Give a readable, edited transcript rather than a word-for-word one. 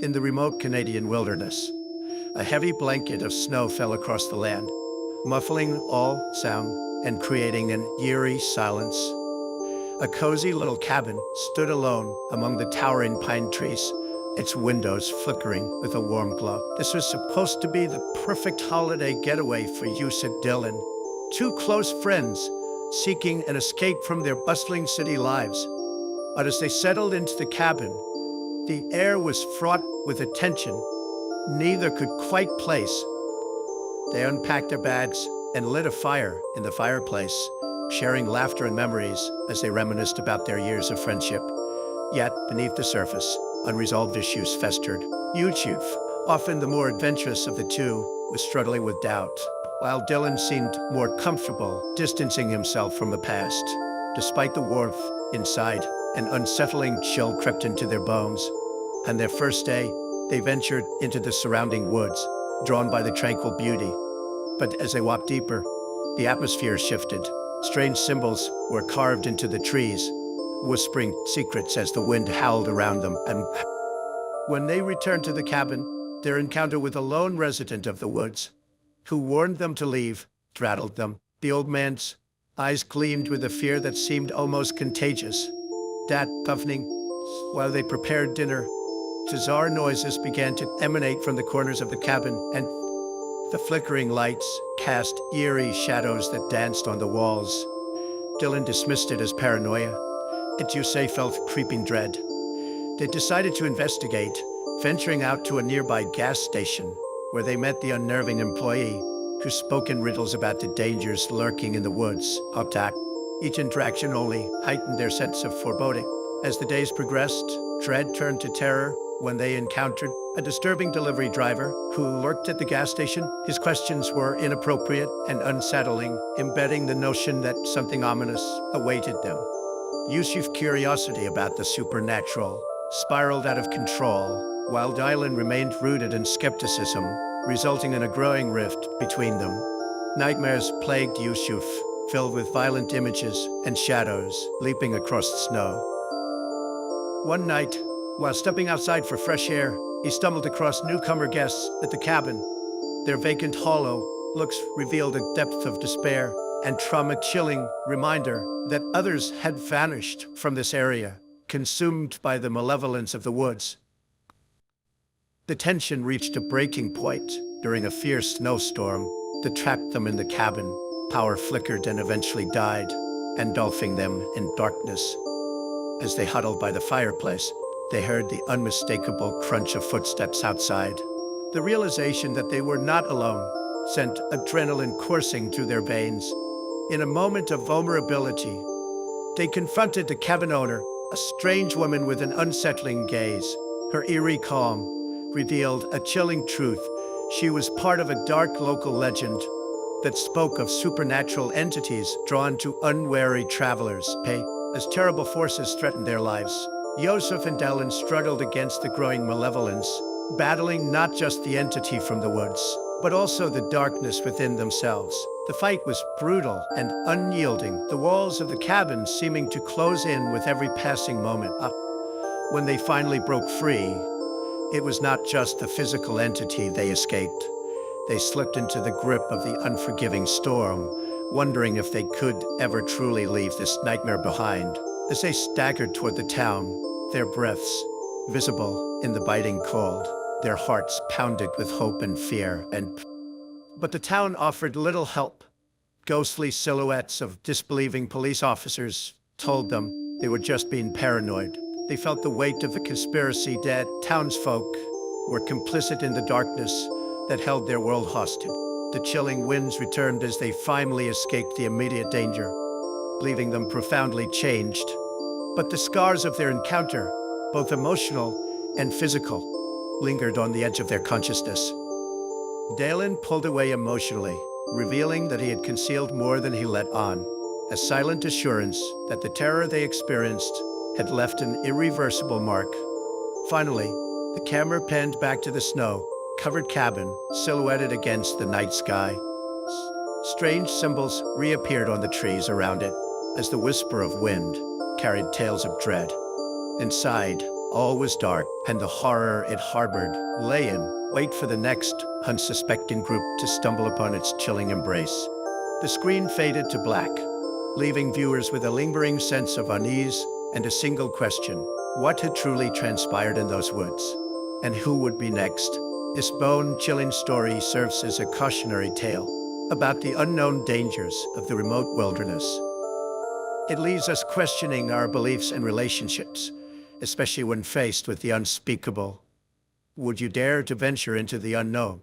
In the remote Canadian wilderness, a heavy blanket of snow fell across the land, muffling all sound and creating an eerie silence. A cozy little cabin stood alone among the towering pine trees, its windows flickering with a warm glow. This was supposed to be the perfect holiday getaway for Yusuf and Dylan, two close friends seeking an escape from their bustling city lives. But as they settled into the cabin, the air was fraught with a tension neither could quite place. They unpacked their bags and lit a fire in the fireplace, sharing laughter and memories as they reminisced about their years of friendship. Yet, beneath the surface, unresolved issues festered. Yusuf, often the more adventurous of the two, was struggling with doubt, while Dylan seemed more comfortable distancing himself from the past. Despite the warmth inside, an unsettling chill crept into their bones. On their first day, they ventured into the surrounding woods, drawn by the tranquil beauty. But as they walked deeper, the atmosphere shifted. Strange symbols were carved into the trees, whispering secrets as the wind howled around them. And when they returned to the cabin, their encounter with a lone resident of the woods, who warned them to leave, rattled them. The old man's eyes gleamed with a fear that seemed almost contagious. That evening, while they prepared dinner, bizarre noises began to emanate from the corners of the cabin, and the flickering lights cast eerie shadows that danced on the walls. Dylan dismissed it as paranoia. Yusuf felt creeping dread. They decided to investigate, venturing out to a nearby gas station, where they met the unnerving employee, who spoke in riddles about the dangers lurking in the woods. Each interaction only heightened their sense of foreboding. As the days progressed, dread turned to terror when they encountered a disturbing delivery driver who lurked at the gas station. His questions were inappropriate and unsettling, embedding the notion that something ominous awaited them. Yusuf's curiosity about the supernatural spiraled out of control, while Dylan remained rooted in skepticism, resulting in a growing rift between them. Nightmares plagued Yusuf, filled with violent images and shadows leaping across the snow. One night, while stepping outside for fresh air, he stumbled across newcomer guests at the cabin. Their vacant, hollow looks revealed a depth of despair and trauma-chilling reminder that others had vanished from this area, consumed by the malevolence of the woods. The tension reached a breaking point during a fierce snowstorm that trapped them in the cabin. Power flickered and eventually died, engulfing them in darkness. As they huddled by the fireplace, they heard the unmistakable crunch of footsteps outside. The realization that they were not alone sent adrenaline coursing through their veins. In a moment of vulnerability, they confronted the cabin owner, a strange woman with an unsettling gaze. Her eerie calm revealed a chilling truth. She was part of a dark local legend that spoke of supernatural entities drawn to unwary travelers. As terrible forces threatened their lives, Yusuf and Dylan struggled against the growing malevolence, battling not just the entity from the woods, but also the darkness within themselves. The fight was brutal and unyielding, the walls of the cabin seeming to close in with every passing moment. When they finally broke free, it was not just the physical entity they escaped. They slipped into the grip of the unforgiving storm, wondering if they could ever truly leave this nightmare behind. As they staggered toward the town, their breaths visible in the biting cold, their hearts pounded with hope and fear. But the town offered little help. Ghostly silhouettes of disbelieving police officers told them they were just being paranoid. They felt the weight of the conspiracy. Dead townsfolk were complicit in the darkness that held their world hostage. The chilling winds returned as they finally escaped the immediate danger, leaving them profoundly changed. But the scars of their encounter, both emotional and physical, lingered on the edge of their consciousness. Dylan pulled away emotionally, revealing that he had concealed more than he let on, a silent assurance that the terror they experienced had left an irreversible mark. Finally, the camera panned back to the snow-covered cabin, silhouetted against the night sky. Strange symbols reappeared on the trees around it, as the whisper of wind carried tales of dread. Inside, All was dark, and the horror it harbored lay in wait for the next unsuspecting group to stumble upon its chilling embrace. The screen faded to black, leaving viewers with a lingering sense of unease and a single question: what had truly transpired in those woods? And who would be next? This bone-chilling story serves as a cautionary tale about the unknown dangers of the remote wilderness. It leaves us questioning our beliefs and relationships, especially when faced with the unspeakable. Would you dare to venture into the unknown?